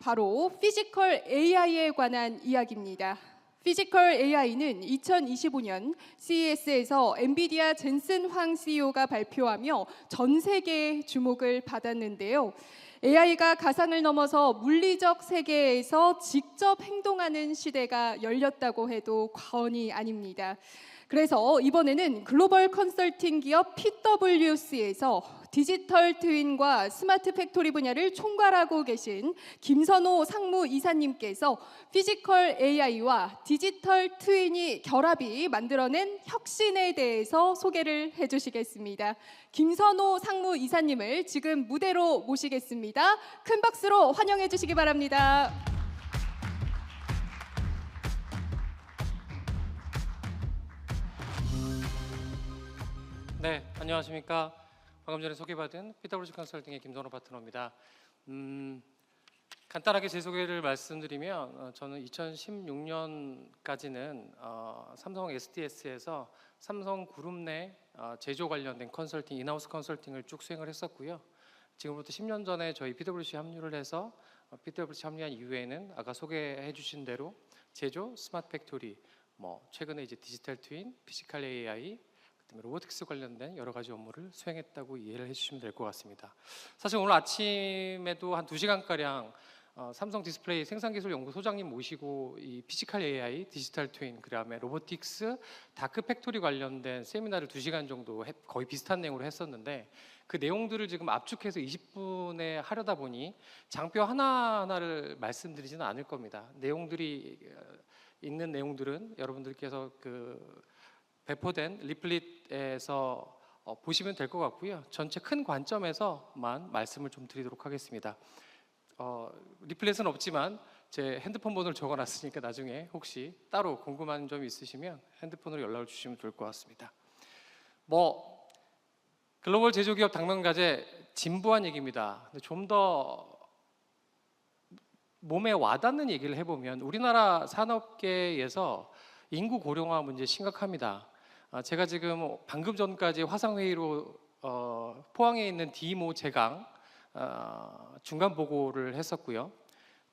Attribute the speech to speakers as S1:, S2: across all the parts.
S1: 바로 피지컬 AI에 관한 이야기입니다. 피지컬 AI는 2025년 CES에서 엔비디아 젠슨 황 CEO가 발표하며 전 세계의 주목을 받았는데요. AI가 가상을 넘어서 물리적 세계에서 직접 행동하는 시대가 열렸다고 해도 과언이 아닙니다. 그래서 이번에는 글로벌 컨설팅 기업 PwC에서 디지털 트윈과 스마트 팩토리 분야를 총괄하고 계신 김선호 상무이사님께서 피지컬 AI와 디지털 트윈이 결합이 만들어낸 혁신에 대해서 소개를 해주시겠습니다. 김선호 상무이사님을 지금 무대로 모시겠습니다. 큰 박수로 환영해 주시기 바랍니다.
S2: 네, 안녕하십니까. 방금 전에 소개받은 PwC 컨설팅의 김선호 파트너입니다. 간단하게 제 소개를 말씀드리면 저는 2016년까지는 삼성 SDS에서 삼성 그룹 내 제조 관련된 컨설팅, 인하우스 컨설팅을 쭉 수행을 했었고요. 지금부터 10년 전에 저희 PwC 합류를 해서 PwC 합류한 이후에는 아까 소개해 주신 대로 제조, 스마트 팩토리, 최근에 이제 디지털 트윈, 피지컬 AI, 그다음에 로보틱스 관련된 여러 가지 업무를 수행했다고 이해를 해주시면 될 것 같습니다. 사실 오늘 아침에도 한 2시간가량 삼성 디스플레이 생산기술연구소장님 모시고 이 피지컬 AI, 디지털 트윈, 그다음에 로보틱스, 다크 팩토리 관련된 세미나를 2시간 정도 거의 비슷한 내용으로 했었는데 그 내용들을 지금 압축해서 20분에 하려다 보니 장표 하나하나를 말씀드리지는 않을 겁니다. 내용들이 있는 내용들은 여러분들께서 배포된 리플릿에서 보시면 될 것 같고요. 전체 큰 관점에서만 말씀을 좀 드리도록 하겠습니다. 리플릿은 없지만 제 핸드폰 번호를 적어놨으니까 나중에 혹시 따로 궁금한 점이 있으시면 핸드폰으로 연락을 주시면 좋을 것 같습니다. 글로벌 제조기업 당면과제 진부한 얘기입니다. 좀 더 몸에 와닿는 얘기를 해보면 우리나라 산업계에서 인구 고령화 문제 심각합니다. 제가 지금 방금 전까지 화상회의로 포항에 있는 디모 제강 중간 보고를 했었고요.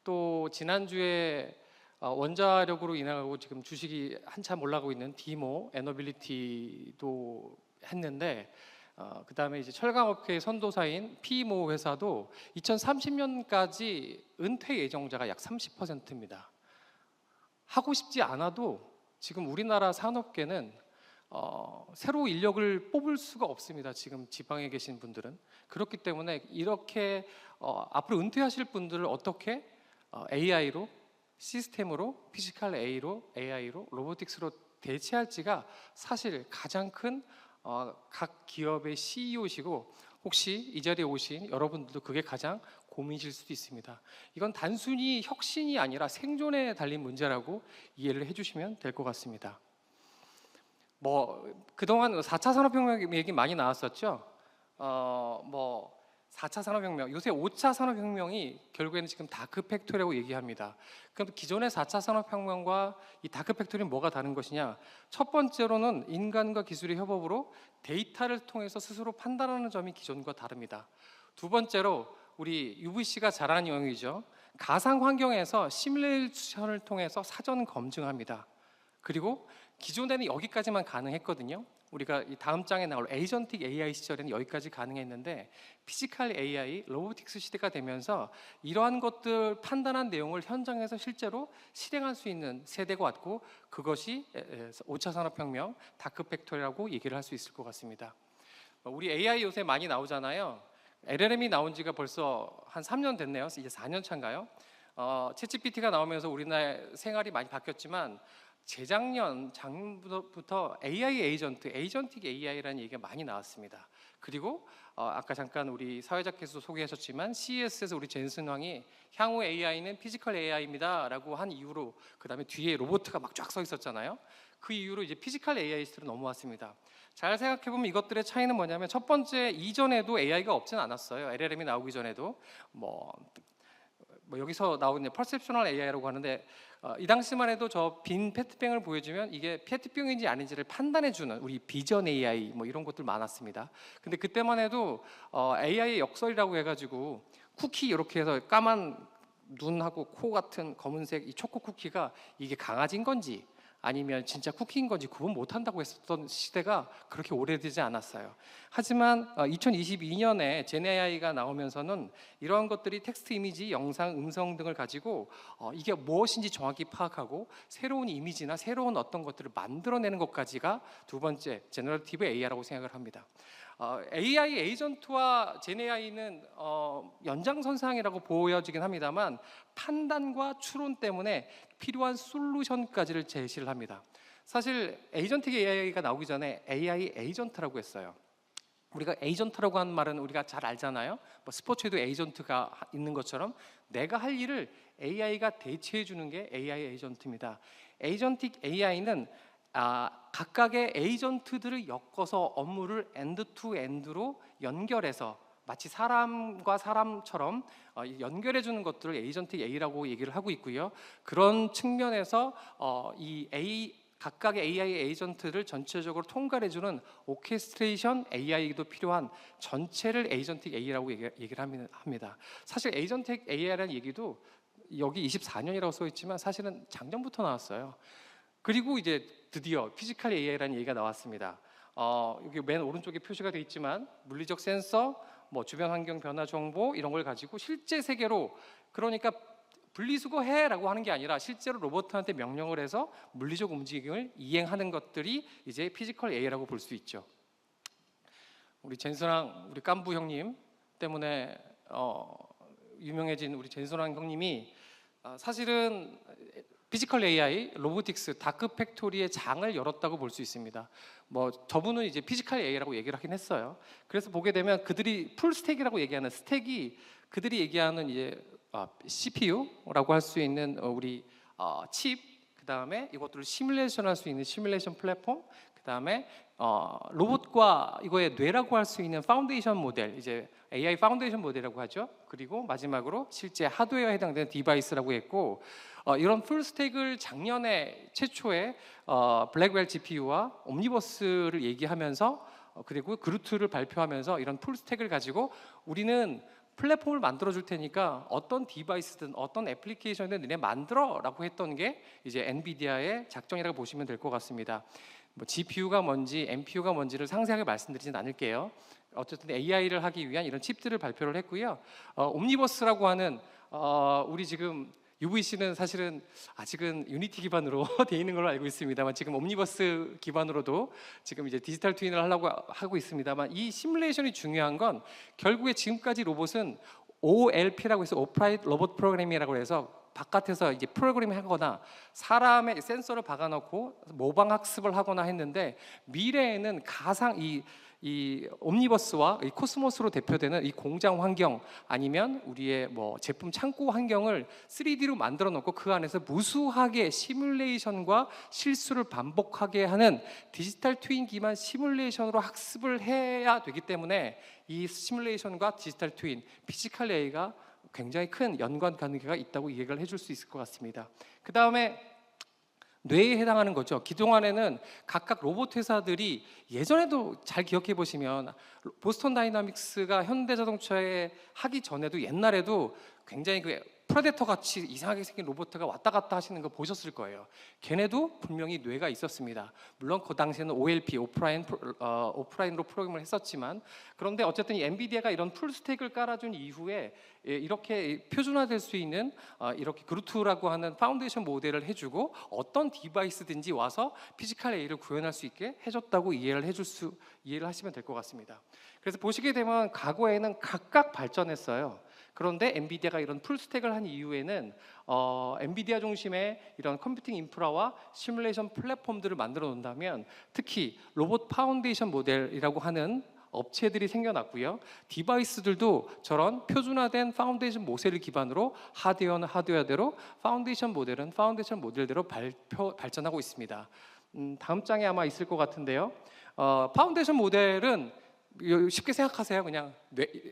S2: 또 지난주에 원자력으로 인하고 지금 주식이 한참 올라가고 있는 디모 에너빌리티도 했는데 그 다음에 이제 철강업계의 선도사인 피모 회사도 2030년까지 은퇴 예정자가 약 30%입니다. 하고 싶지 않아도 지금 우리나라 산업계는 새로 인력을 뽑을 수가 없습니다. 지금 지방에 계신 분들은. 그렇기 때문에 이렇게 앞으로 은퇴하실 분들을 어떻게 AI로, 시스템으로, 피지컬 AI로, 로보틱스로 대체할지가 사실 가장 큰 각 기업의 CEO시고 혹시 이 자리에 오신 여러분들도 그게 가장 고민이실 수도 있습니다. 이건 단순히 혁신이 아니라 생존에 달린 문제라고 이해를 해주시면 될 것 같습니다. 그동안 4차 산업혁명 얘기 많이 나왔었죠. 4차 산업혁명, 요새 5차 산업혁명이 결국에는 지금 다크팩토리라고 얘기합니다. 그럼 기존의 4차 산업혁명과 이 다크팩토리는 뭐가 다른 것이냐? 첫 번째로는 인간과 기술의 협업으로 데이터를 통해서 스스로 판단하는 점이 기존과 다릅니다. 두 번째로 우리 UVC가 잘 아는 영역이죠. 가상 환경에서 시뮬레이션을 통해서 사전 검증합니다. 그리고 기존에는 여기까지만 가능했거든요. 우리가 이 다음 장에 나올 에이전틱 AI 시절에는 여기까지 가능했는데 피지컬 AI, 로보틱스 시대가 되면서 이러한 것들 판단한 내용을 현장에서 실제로 실행할 수 있는 세대가 왔고 그것이 5차 산업혁명, 다크팩토리라고 얘기를 할 수 있을 것 같습니다. 우리 AI 요새 많이 나오잖아요. LLM이 나온 지가 벌써 한 3년 됐네요. 이제 4년 차인가요? 챗GPT가 나오면서 우리나라 생활이 많이 바뀌었지만 재작년 작년부터 AI 에이전트, 에이전틱 AI라는 얘기가 많이 나왔습니다. 그리고 아까 잠깐 우리 사회자께서 소개하셨지만 CES에서 우리 젠슨 황이 향후 AI는 피지컬 AI입니다 라고 한 이후로 그 다음에 뒤에 로봇가 막 쫙 서 있었잖아요. 그 이후로 이제 피지컬 AI로 넘어왔습니다. 잘 생각해보면 이것들의 차이는 뭐냐면 첫 번째, 이전에도 AI가 없진 않았어요. LLM이 나오기 전에도 여기서 나오는 퍼셉셔널 AI라고 하는데 이 당시만 해도 저 빈 페트병을 보여주면 이게 페트병인지 아닌지를 판단해주는 우리 비전 AI 이런 것들 많았습니다. 근데 그때만 해도 AI의 역설이라고 해가지고 쿠키 이렇게 해서 까만 눈하고 코 같은 검은색 이 초코 쿠키가 이게 강아지인 건지 아니면 진짜 쿠키인 건지 구분 못한다고 했었던 시대가 그렇게 오래되지 않았어요. 하지만 2022년에 GenAI가 나오면서는 이러한 것들이 텍스트, 이미지, 영상, 음성 등을 가지고 이게 무엇인지 정확히 파악하고 새로운 이미지나 새로운 어떤 것들을 만들어내는 것까지가 두 번째 제너러티브 AI라고 생각을 합니다. AI 에이전트와 GenAI는 연장선상이라고 보여지긴 합니다만 판단과 추론 때문에 필요한 솔루션까지를 제시를 합니다. 사실 에이전틱 AI가 나오기 전에 AI 에이전트라고 했어요. 우리가 에이전트라고 하는 말은 우리가 잘 알잖아요. 뭐 스포츠에도 에이전트가 있는 것처럼 내가 할 일을 AI가 대체해 주는 게 AI 에이전트입니다. 에이전틱 AI는 각각의 에이전트들을 엮어서 업무를 엔드 투 엔드로 연결해서 마치 사람과 사람처럼 연결해 주는 것들을 에이전틱 AI라고 얘기를 하고 있고요. 그런 측면에서 각각의 AI 에이전트를 전체적으로 통괄해 주는 오케스트레이션 AI도 필요한 전체를 에이전틱 AI라고 얘기를 합니다. 사실 에이전틱 AI라는 얘기도 여기 24년이라고 써 있지만 사실은 작년부터 나왔어요. 그리고 이제 드디어 피지컬 AI라는 얘기가 나왔습니다. 여기 맨 오른쪽에 표시가 되어 있지만 물리적 센서, 뭐 주변 환경 변화 정보 이런 걸 가지고 실제 세계로, 그러니까 분리수거해라고 하는 게 아니라 실제로 로봇한테 명령을 해서 물리적 움직임을 이행하는 것들이 이제 피지컬 AI라고 볼 수 있죠. 우리 젠슨왕, 우리 깐부 형님 때문에 유명해진 우리 젠슨왕 형님이 사실은 피지컬 AI, 로보틱스, 다크 팩토리의 장을 열었다고 볼 수 있습니다. 뭐 저분은 이제 피지컬 AI라고 얘기를 하긴 했어요. 그래서 보게 되면 그들이 풀 스택이라고 얘기하는 스택이 그들이 얘기하는 이제 CPU라고 할 수 있는 우리 칩, 그 다음에 이것들을 시뮬레이션할 수 있는 시뮬레이션 플랫폼, 그 다음에 로봇과 이거의 뇌라고 할 수 있는 파운데이션 모델, 이제 AI 파운데이션 모델이라고 하죠. 그리고 마지막으로 실제 하드웨어에 해당되는 디바이스라고 했고, 이런 풀스택을 작년에 최초에 블랙웰 GPU와 옴니버스를 얘기하면서 그리고 그루트를 발표하면서 이런 풀스택을 가지고 우리는 플랫폼을 만들어 줄 테니까 어떤 디바이스든 어떤 애플리케이션이든 너네 만들어라고 했던 게 이제 엔비디아의 작정이라고 보시면 될 것 같습니다. 뭐 GPU가 뭔지 NPU가 뭔지를 상세하게 말씀드리진 않을게요. 어쨌든 AI를 하기 위한 이런 칩들을 발표를 했고요. 옴니버스라고 하는 우리 지금 UVC는 사실은 아직은 유니티 기반으로 되어 있는 걸로 알고 있습니다만 지금 옴니버스 기반으로도 지금 이제 디지털 트윈을 하려고 하고 있습니다만 이 시뮬레이션이 중요한 건 결국에 지금까지 로봇은 OLP라고 해서 오프라이트 로봇 프로그래밍이라고 해서 바깥에서 이제 프로그래밍 하거나 사람의 센서를 박아놓고 모방 학습을 하거나 했는데 미래에는 가상 이 옴니버스와 이 코스모스로 대표되는 이 공장 환경 아니면 우리의 뭐 제품 창고 환경을 3D로 만들어 놓고 그 안에서 무수하게 시뮬레이션과 실수를 반복하게 하는 디지털 트윈 기반 시뮬레이션으로 학습을 해야 되기 때문에 이 시뮬레이션과 디지털 트윈, 피지컬 AI가 굉장히 큰 연관 관계가 있다고 이해를 해줄 수 있을 것 같습니다. 그 다음에 뇌에 해당하는 거죠. 그동안에는 각각 로봇 회사들이 예전에도 잘 기억해 보시면 보스턴 다이나믹스가 현대자동차에 하기 전에도 옛날에도 굉장히 그 프레데터 같이 이상하게 생긴 로봇가 왔다 갔다 하시는 거 보셨을 거예요. 걔네도 분명히 뇌가 있었습니다. 물론 그 당시에는 OLP, 오프라인으로 프로그램을 했었지만 그런데 어쨌든 이 엔비디아가 이런 풀스택을 깔아준 이후에 이렇게 표준화될 수 있는 이렇게 그루트라고 하는 파운데이션 모델을 해주고 어떤 디바이스든지 와서 피지컬 AI를 구현할 수 있게 해줬다고 이해를 하시면 될 것 같습니다. 그래서 보시게 되면 과거에는 각각 발전했어요. 그런데 엔비디아가 이런 풀스택을 한 이후에는 엔비디아 중심의 이런 컴퓨팅 인프라와 시뮬레이션 플랫폼들을 만들어 놓는다면 특히 로봇 파운데이션 모델이라고 하는 업체들이 생겨났고요. 디바이스들도 저런 표준화된 파운데이션 모델을 기반으로 하드웨어는 하드웨어대로 파운데이션 모델은 파운데이션 모델대로 발전하고 있습니다. 다음 장에 아마 있을 것 같은데요. 파운데이션 모델은 쉽게 생각하세요. 그냥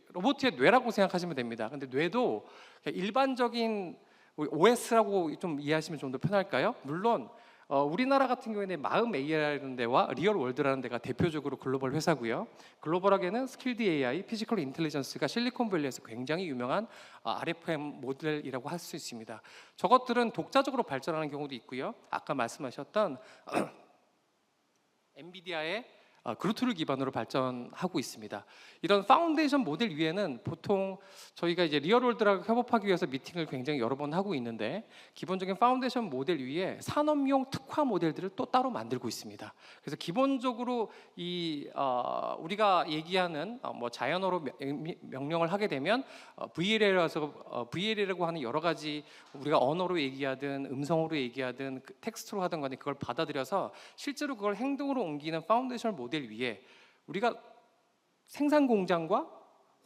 S2: 로봇의 뇌라고 생각하시면 됩니다. 근데 뇌도 일반적인 OS라고 좀 이해하시면 좀 더 편할까요? 물론 우리나라 같은 경우에는 마음 AI라는 데와 리얼 월드라는 데가 대표적으로 글로벌 회사고요. 글로벌하게는 스킬드 AI, 피지컬 인텔리전스가 실리콘밸리에서 굉장히 유명한 RFM 모델이라고 할 수 있습니다. 저것들은 독자적으로 발전하는 경우도 있고요. 아까 말씀하셨던 엔비디아의 그루트를 기반으로 발전하고 있습니다. 이런 파운데이션 모델 위에는 보통 저희가 이제 리얼월드랑 협업하기 위해서 미팅을 굉장히 여러 번 하고 있는데 기본적인 파운데이션 모델 위에 산업용 특화 모델들을 또 따로 만들고 있습니다. 그래서 기본적으로 우리가 얘기하는 뭐 자연어로 명령을 하게 되면 VLL이라고 하는 여러 가지 우리가 언어로 얘기하든 음성으로 얘기하든 텍스트로 하든 간에 그걸 받아들여서 실제로 그걸 행동으로 옮기는 파운데이션 모델 위에 우리가 생산 공장과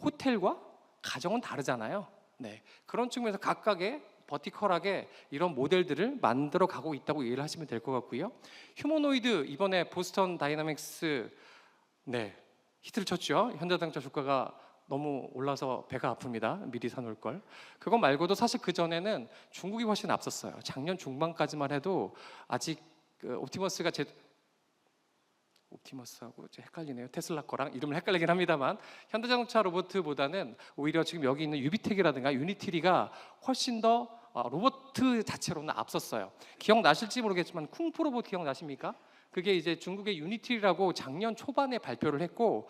S2: 호텔과 가정은 다르잖아요. 네, 그런 측면에서 각각의 버티컬하게 이런 모델들을 만들어 가고 있다고 이해를 하시면 될 것 같고요. 휴머노이드 이번에 보스턴 다이나믹스 히트를 쳤죠. 현대자동차 주가가 너무 올라서 배가 아픕니다. 미리 사놓을 걸. 그거 말고도 사실 그 전에는 중국이 훨씬 앞섰어요. 작년 중반까지만 해도 아직 옵티머스가 옵티머스하고 헷갈리네요. 테슬라 거랑 이름을 헷갈리긴 합니다만 현대자동차 로봇보다는 오히려 지금 여기 있는 유비텍이라든가 유니티리가 훨씬 더 로봇 자체로는 앞섰어요. 기억나실지 모르겠지만 쿵푸 로봇 기억나십니까? 그게 이제 중국의 유니티리라고 작년 초반에 발표를 했고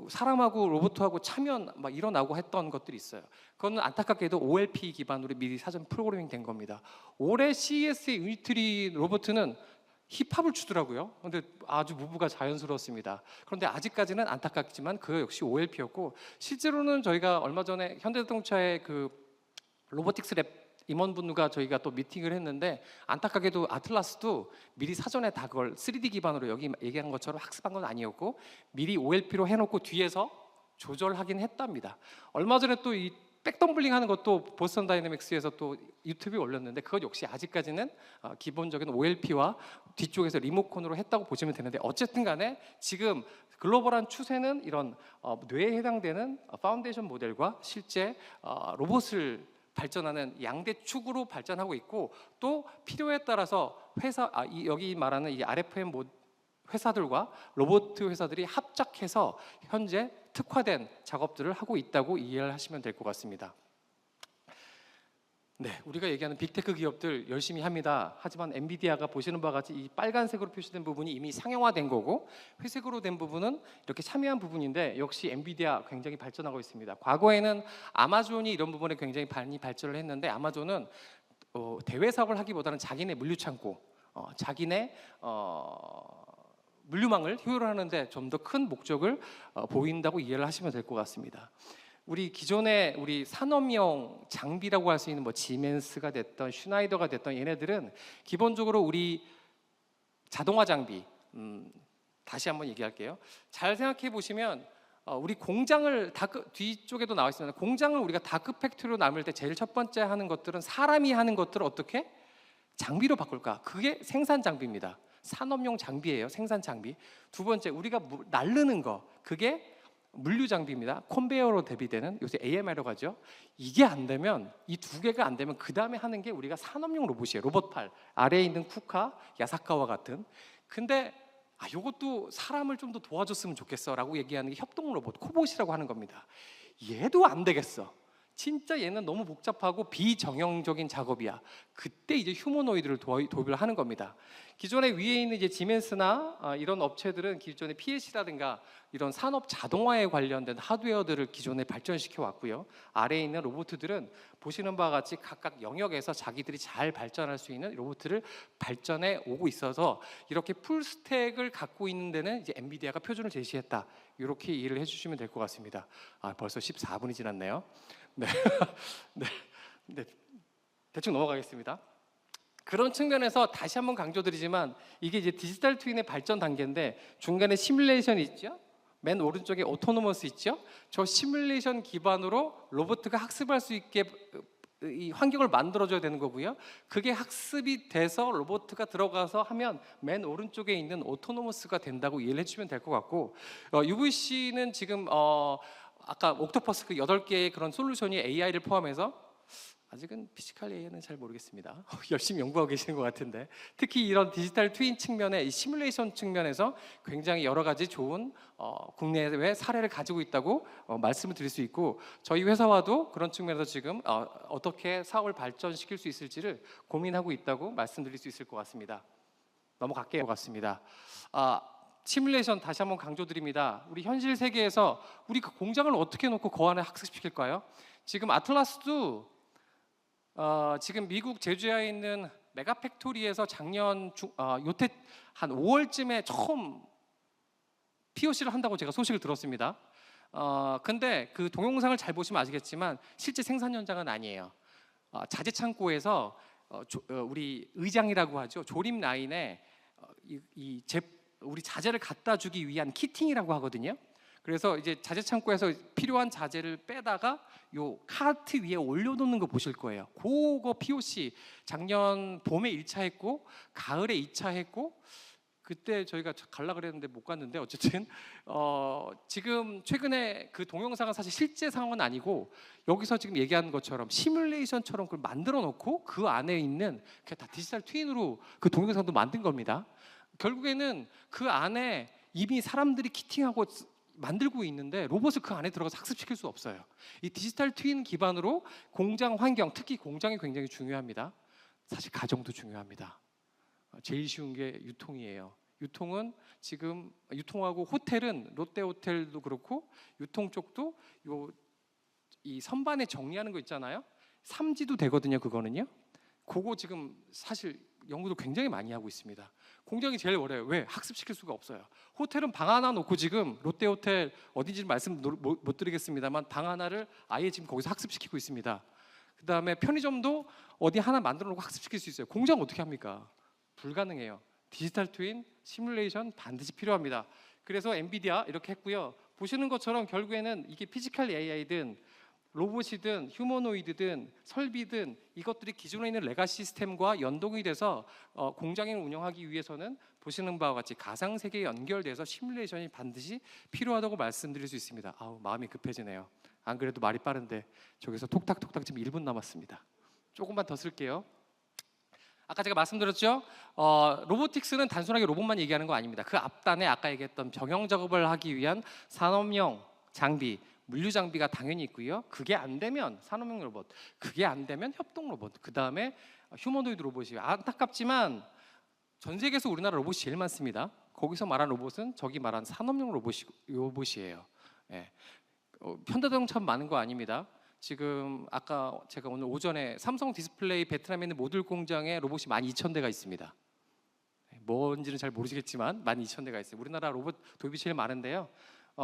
S2: 사람하고 로봇하고 차면 막 일어나고 했던 것들이 있어요. 그거는 안타깝게도 OLP 기반으로 미리 사전 프로그래밍 된 겁니다. 올해 CES의 유니티리 로봇은 힙합을 추더라고요. 그런데 아주 무브가 자연스러웠습니다. 그런데 아직까지는 안타깝지만 그거 역시 OLP였고 실제로는 저희가 얼마 전에 현대자동차의 그 로보틱스 랩 임원분과 저희가 또 미팅을 했는데 안타깝게도 아틀라스도 미리 사전에 다 그걸 3D 기반으로 여기 얘기한 것처럼 학습한 건 아니었고 미리 OLP로 해놓고 뒤에서 조절하긴 했답니다. 얼마 전에 또 이 백덤블링 하는 것도 보스턴 다이내믹스에서 또 유튜브에 올렸는데 그것 역시 아직까지는 기본적인 OLP와 뒤쪽에서 리모컨으로 했다고 보시면 되는데 어쨌든 간에 지금 글로벌한 추세는 이런 뇌에 해당되는 파운데이션 모델과 실제 로봇을 발전하는 양대 축으로 발전하고 있고 또 필요에 따라서 여기 말하는 이 RFM 회사들과 로봇 회사들이 합작해서 현재 특화된 작업들을 하고 있다고 이해를 하시면 될 것 같습니다. 네, 우리가 얘기하는 빅테크 기업들 열심히 합니다. 하지만 엔비디아가 보시는 바와 같이 이 빨간색으로 표시된 부분이 이미 상용화된 거고 회색으로 된 부분은 이렇게 참여한 부분인데 역시 엔비디아 굉장히 발전하고 있습니다. 과거에는 아마존이 이런 부분에 굉장히 많이 발전을 했는데 아마존은 대외 사업을 하기보다는 자기네 물류창고, 자기네 물류망을 효율화하는데 좀 더 큰 목적을 보인다고 이해를 하시면 될 것 같습니다. 우리 기존의 우리 산업용 장비라고 할 수 있는 뭐 지멘스가 됐던 슈나이더가 됐던 얘네들은 기본적으로 우리 자동화 장비 다시 한번 얘기할게요. 잘 생각해 보시면 우리 공장을 뒤쪽에도 나와 있습니다. 공장을 우리가 다크 팩토리로 나눌 때 제일 첫 번째 하는 것들은 사람이 하는 것들을 어떻게 장비로 바꿀까? 그게 생산 장비입니다. 산업용 장비예요. 생산 장비. 두 번째 우리가 나르는 거 그게 물류 장비입니다. 컨베이어로 대비되는 요새 AMR이라고 하죠. 이게 안 되면 이 두 개가 안 되면 그 다음에 하는 게 우리가 산업용 로봇이에요. 로봇팔 아래에 있는 쿠카, 야사카와 같은. 근데 이것도 사람을 좀 더 도와줬으면 좋겠어라고 얘기하는 게 협동 로봇 코봇이라고 하는 겁니다. 얘도 안 되겠어. 진짜 얘는 너무 복잡하고 비정형적인 작업이야. 그때 이제 휴머노이드를 도입을 하는 겁니다. 기존에 위에 있는 이제 지멘스나 이런 업체들은 기존에 PLC라든가 이런 산업 자동화에 관련된 하드웨어들을 기존에 발전시켜 왔고요. 아래에 있는 로봇들은 보시는 바와 같이 각각 영역에서 자기들이 잘 발전할 수 있는 로봇들을 발전해 오고 있어서 이렇게 풀스택을 갖고 있는 데는 이제 엔비디아가 표준을 제시했다. 이렇게 이해를 해주시면 될 것 같습니다. 벌써 14분이 지났네요. 네, 대충 넘어가겠습니다. 그런 측면에서 다시 한번 강조드리지만 이게 이제 디지털 트윈의 발전 단계인데 중간에 시뮬레이션이 있죠. 맨 오른쪽에 오토노머스 있죠. 저 시뮬레이션 기반으로 로봇가 학습할 수 있게 이 환경을 만들어줘야 되는 거고요. 그게 학습이 돼서 로봇가 들어가서 하면 맨 오른쪽에 있는 오토노머스가 된다고 이해를 해주시면 될 것 같고 UVC는 지금 아까 옥토퍼스 그 8개의 그런 솔루션이 AI를 포함해서 아직은 피지컬 AI는 잘 모르겠습니다. 열심히 연구하고 계시는 것 같은데 특히 이런 디지털 트윈 측면에 이 시뮬레이션 측면에서 굉장히 여러 가지 좋은 국내외 사례를 가지고 있다고 말씀을 드릴 수 있고 저희 회사와도 그런 측면에서 지금 어떻게 사업을 발전시킬 수 있을지를 고민하고 있다고 말씀드릴 수 있을 것 같습니다. 넘어갈게요. 같습니다. 시뮬레이션 다시 한번 강조드립니다. 우리 현실 세계에서 우리 그 공장을 어떻게 놓고 그 안에 학습시킬까요? 지금 아틀라스도 지금 미국 제주에 있는 메가팩토리에서 작년 요때 한 5월쯤에 처음 POC를 한다고 제가 소식을 들었습니다. 근데 그 동영상을 잘 보시면 아시겠지만 실제 생산 현장은 아니에요. 자재 창고에서 우리 의장이라고 하죠. 조립 라인에 우리 자재를 갖다 주기 위한 키팅이라고 하거든요. 그래서 이제 자재 창고에서 필요한 자재를 빼다가 요 카트 위에 올려놓는 거 보실 거예요. 그거 POC 작년 봄에 1차 했고 가을에 2차 했고 그때 저희가 갈라 그랬는데 못 갔는데 어쨌든 지금 최근에 그 동영상은 사실 실제 상황은 아니고 여기서 지금 얘기하는 것처럼 시뮬레이션처럼 그걸 만들어 놓고 그 안에 있는 그게 다 디지털 트윈으로 그 동영상도 만든 겁니다. 결국에는 그 안에 이미 사람들이 키팅하고 만들고 있는데 로봇을 그 안에 들어가서 학습시킬 수 없어요. 이 디지털 트윈 기반으로 공장 환경, 특히 공장이 굉장히 중요합니다. 사실 가정도 중요합니다. 제일 쉬운 게 유통이에요. 유통은 지금 유통하고 호텔은 롯데호텔도 그렇고 유통 쪽도 이 선반에 정리하는 거 있잖아요. 삼지도 되거든요. 그거는요. 그거 지금 사실 연구도 굉장히 많이 하고 있습니다. 공장이 제일 어려워요. 왜? 학습시킬 수가 없어요. 호텔은 방 하나 놓고 지금 롯데호텔 어딘지 말씀 못 드리겠습니다만 방 하나를 아예 지금 거기서 학습시키고 있습니다. 그 다음에 편의점도 어디 하나 만들어 놓고 학습시킬 수 있어요. 공장 어떻게 합니까? 불가능해요. 디지털 트윈, 시뮬레이션 반드시 필요합니다. 그래서 엔비디아 이렇게 했고요. 보시는 것처럼 결국에는 이게 피지컬 AI든 로봇이든 휴머노이드든 설비든 이것들이 기존에 있는 레가시 시스템과 연동이 돼서 공장을 운영하기 위해서는 보시는 바와 같이 가상세계에 연결돼서 시뮬레이션이 반드시 필요하다고 말씀드릴 수 있습니다. 마음이 급해지네요. 안 그래도 말이 빠른데 저기서 톡탁톡탁 지금 1분 남았습니다. 조금만 더 쓸게요. 아까 제가 말씀드렸죠. 로보틱스는 단순하게 로봇만 얘기하는 거 아닙니다. 그 앞단에 아까 얘기했던 병영 작업을 하기 위한 산업용 장비, 물류 장비가 당연히 있고요. 그게 안 되면 산업용 로봇, 그게 안 되면 협동 로봇, 그 다음에 휴머노이드 로봇이 안타깝지만 전 세계에서 우리나라 로봇이 제일 많습니다. 거기서 말한 로봇은 저기 말한 산업용 로봇이에요. 예. 현대자동차 많은 거 아닙니다. 지금 아까 제가 오늘 오전에 삼성 디스플레이 베트남에 있는 모듈 공장에 로봇이 12,000대가 있습니다. 뭔지는 잘 모르시겠지만 12,000대가 있어요. 우리나라 로봇 도입이 제일 많은데요.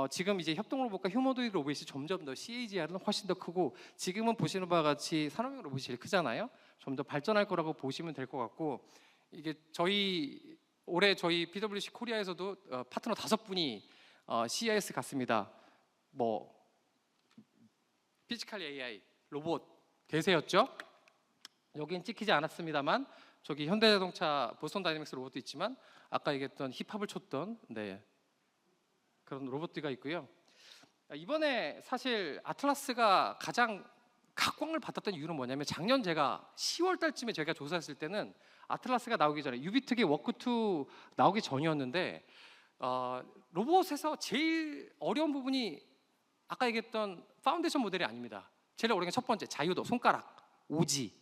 S2: 지금 이제 협동 로봇과 휴머노이드 로봇이 점점 더 CAGR은 훨씬 더 크고 지금은 보시는 바와 같이 산업용 로봇이 제일 크잖아요. 좀 더 발전할 거라고 보시면 될 것 같고 이게 올해 저희 PwC 코리아에서도 파트너 5분이 CES 갔습니다. 피지컬 AI 로봇 대세였죠. 여긴 찍히지 않았습니다만 저기 현대자동차 보스턴 다이내믹스 로봇도 있지만 아까 얘기했던 힙합을 췄던 그런 로봇들이 있고요. 이번에 사실 아틀라스가 가장 각광을 받았던 이유는 뭐냐면 작년 제가 10월 달쯤에 저희가 조사했을 때는 아틀라스가 나오기 전에 유비특의 워크2 나오기 전이었는데 로봇에서 제일 어려운 부분이 아까 얘기했던 파운데이션 모델이 아닙니다. 제일 어려운 게 첫 번째 자유도, 손가락, 오지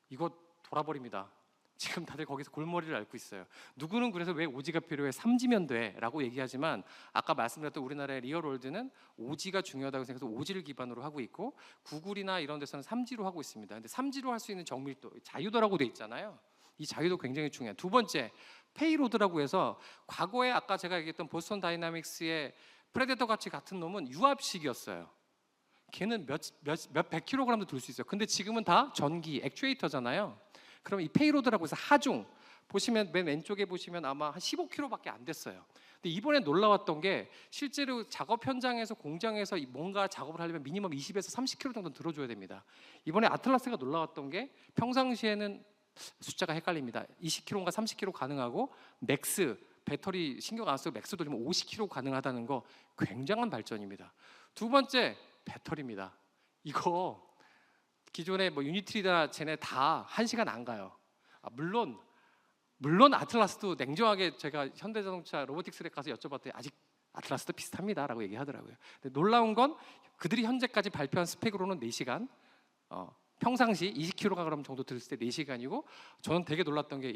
S2: 이거 돌아버립니다. 지금 다들 거기서 골머리를 앓고 있어요. 누구는 그래서 왜 오지가 필요해? 삼지면 돼 라고 얘기하지만 아까 말씀드렸던 우리나라의 리얼월드는 오지가 중요하다고 생각해서 오지를 기반으로 하고 있고 구글이나 이런 데서는 삼지로 하고 있습니다. 근데 삼지로 할 수 있는 정밀도 자유도라고 돼 있잖아요. 이 자유도 굉장히 중요해요. 두 번째 페이로드라고 해서 과거에 아까 제가 얘기했던 보스턴 다이나믹스의 프레데터 같이 같은 놈은 유압식이었어요. 걔는 몇백 킬로그램도 들 수 있어요. 근데 지금은 다 전기 액추에이터잖아요. 그럼 이 페이로드라고 해서 하중 보시면 맨 왼쪽에 보시면 아마 한 15kg밖에 안 됐어요. 근데 이번에 놀라웠던 게 실제로 작업 현장에서 공장에서 뭔가 작업을 하려면 미니멈 20에서 30kg 정도 들어줘야 됩니다. 이번에 아틀라스가 놀라웠던 게 평상시에는 숫자가 헷갈립니다. 20kg인가 30kg 가능하고 맥스 배터리 신경 안 쓰고 맥스 돌리면 50kg 가능하다는 거 굉장한 발전입니다. 두 번째 배터리입니다. 이거 기존의 뭐 유니트리나 쟤네 다 1시간 안 가요. 물론 아틀라스도 냉정하게 제가 현대자동차 로보틱스에 가서 여쭤봤더니 아직 아틀라스도 비슷합니다라고 얘기하더라고요. 근데 놀라운 건 그들이 현재까지 발표한 스펙으로는 4시간, 평상시 20kg 정도 들었을 때 4시간이고, 저는 되게 놀랐던 게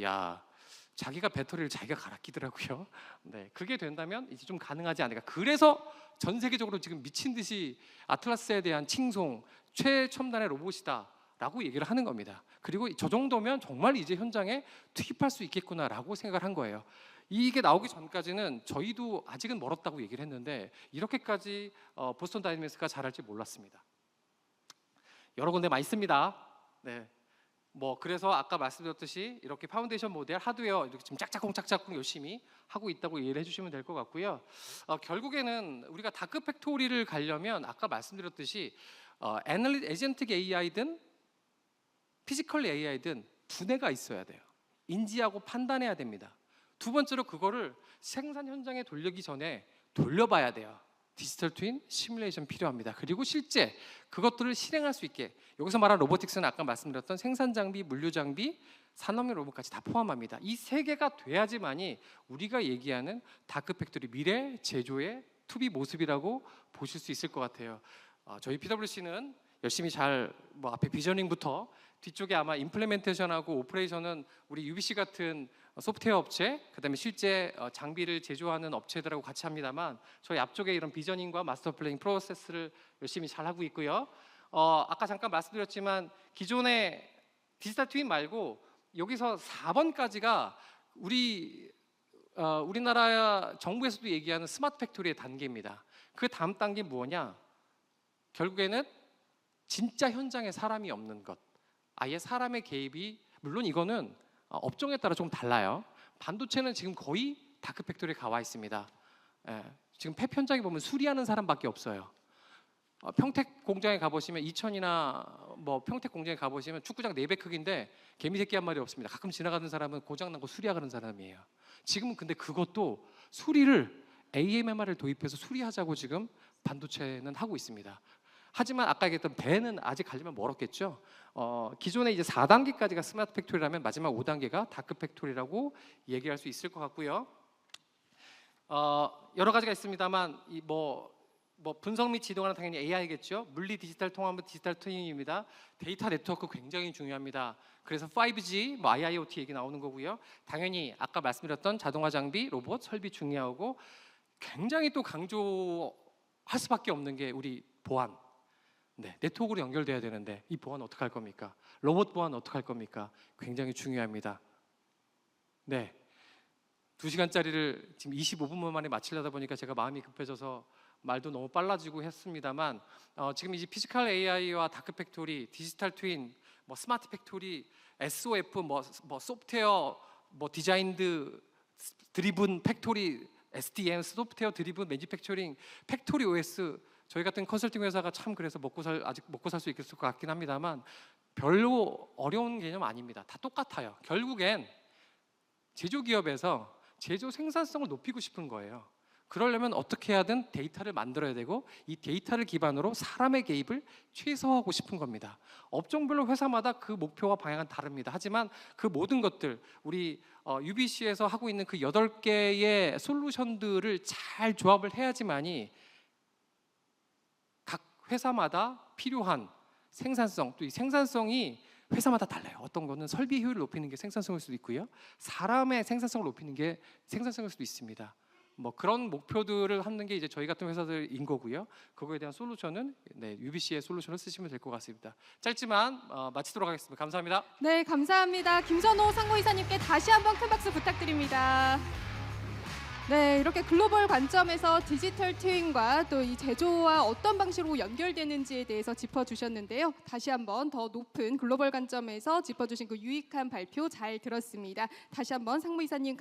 S2: 자기가 배터리를 자기가 갈아 끼더라고요. 네, 그게 된다면 이제 좀 가능하지 않을까. 그래서 전 세계적으로 지금 미친 듯이 아틀라스에 대한 칭송, 최첨단의 로봇이다라고 얘기를 하는 겁니다. 그리고 저 정도면 정말 이제 현장에 투입할 수 있겠구나라고 생각을 한 거예요. 이게 나오기 전까지는 저희도 아직은 멀었다고 얘기를 했는데 이렇게까지 보스턴 다이내믹스가 잘할지 몰랐습니다. 여러 군데 많이 씁니다. 네. 뭐 그래서 아까 말씀드렸듯이 이렇게 파운데이션 모델 하드웨어 이렇게 지금 짝짝꿍 열심히 하고 있다고 이해를 해주시면 될 것 같고요. 결국에는 우리가 다크 팩토리를 가려면 아까 말씀드렸듯이 에이전틱 AI든 피지컬 AI든 두뇌가 있어야 돼요. 인지하고 판단해야 됩니다. 두 번째로 그거를 생산 현장에 돌리기 전에 돌려봐야 돼요. 디지털 트윈 시뮬레이션 필요합니다. 그리고 실제 그것들을 실행할 수 있게, 여기서 말한 로보틱스는 아까 말씀드렸던 생산 장비, 물류 장비, 산업용 로봇까지 다 포함합니다. 이 세 개가 돼야지만이 우리가 얘기하는 다크 팩토리 미래 제조의 투비 모습이라고 보실 수 있을 것 같아요. 저희 PwC는 열심히 잘 앞에 비저닝부터 뒤쪽에 아마 임플레멘테이션하고 오퍼레이션은 우리 UBC 같은 소프트웨어 업체, 그다음에 실제 장비를 제조하는 업체들하고 같이 합니다만 저희 앞쪽에 이런 비저닝과 마스터 플래닝 프로세스를 열심히 잘 하고 있고요. 아까 잠깐 말씀드렸지만 기존의 디지털 트윈 말고 여기서 4번까지가 우리나라 정부에서도 얘기하는 스마트 팩토리의 단계입니다. 그 다음 단계 뭐냐? 결국에는 진짜 현장에 사람이 없는 것, 아예 사람의 개입이, 물론 이거는 업종에 따라 좀 달라요. 반도체는 지금 거의 다크 팩토리에 가와 있습니다. 지금 팹 현장에 보면 수리하는 사람밖에 없어요. 평택 공장에 가보시면 이천이나 평택 공장에 가보시면 축구장 4배 크기인데 개미 새끼 한 마리 없습니다. 가끔 지나가는 사람은 고장난 거 수리하는 사람이에요. 지금은 근데 그것도 수리를 AMMR을 도입해서 수리하자고 지금 반도체는 하고 있습니다. 하지만 아까 얘기했던 배는 아직 가려면 멀었겠죠. 기존에 이제 4단계까지가 스마트 팩토리라면 마지막 5단계가 다크 팩토리라고 얘기할 수 있을 것 같고요. 여러 가지가 있습니다만 분석 및 지동화는 당연히 AI겠죠. 물리 디지털 통합은 디지털 트윈입니다. 데이터 네트워크 굉장히 중요합니다. 그래서 5G, IIoT 얘기 나오는 거고요. 당연히 아까 말씀드렸던 자동화 장비, 로봇, 설비 중요하고 굉장히 또 강조할 수밖에 없는 게 우리 보안. 네, 네트워크로 연결돼야 되는데 이 보안 어떻게 할 겁니까? 로봇 보안 어떻게 할 겁니까? 굉장히 중요합니다. 네, 2시간짜리를 지금 25분 만에 마치려다 보니까 제가 마음이 급해져서 말도 너무 빨라지고 했습니다만 지금 이제 피지컬 AI와 다크 팩토리, 디지털 트윈, 스마트 팩토리, SOF, 소프트웨어, 디자인드 드리븐 팩토리, SDM, 소프트웨어 드리븐 매니팩처링, 팩토리 OS, 저희 같은 컨설팅 회사가 참 그래서 아직 먹고 살 수 있을 것 같긴 합니다만 별로 어려운 개념 아닙니다. 다 똑같아요. 결국엔 제조기업에서 제조 생산성을 높이고 싶은 거예요. 그러려면 어떻게 하든 데이터를 만들어야 되고 이 데이터를 기반으로 사람의 개입을 최소화하고 싶은 겁니다. 업종별로 회사마다 그 목표와 방향은 다릅니다. 하지만 그 모든 것들 우리 UBC에서 하고 있는 그 8개의 솔루션들을 잘 조합을 해야지만이 각 회사마다 필요한 생산성, 또 이 생산성이 회사마다 달라요. 어떤 거는 설비 효율을 높이는 게 생산성일 수도 있고요. 사람의 생산성을 높이는 게 생산성일 수도 있습니다. 그런 목표들을 하는 게 이제 저희 같은 회사들인 거고요. 그거에 대한 솔루션은 UBC의 솔루션을 쓰시면 될 것 같습니다. 짧지만 마치도록 하겠습니다. 감사합니다.
S1: 네, 감사합니다. 김선호 상무이사님께 다시 한번 큰 박수 부탁드립니다. 네, 이렇게 글로벌 관점에서 디지털 트윈과 또 이 제조와 어떤 방식으로 연결되는지에 대해서 짚어주셨는데요. 다시 한번 더 높은 글로벌 관점에서 짚어주신 그 유익한 발표 잘 들었습니다. 다시 한번 상무이사님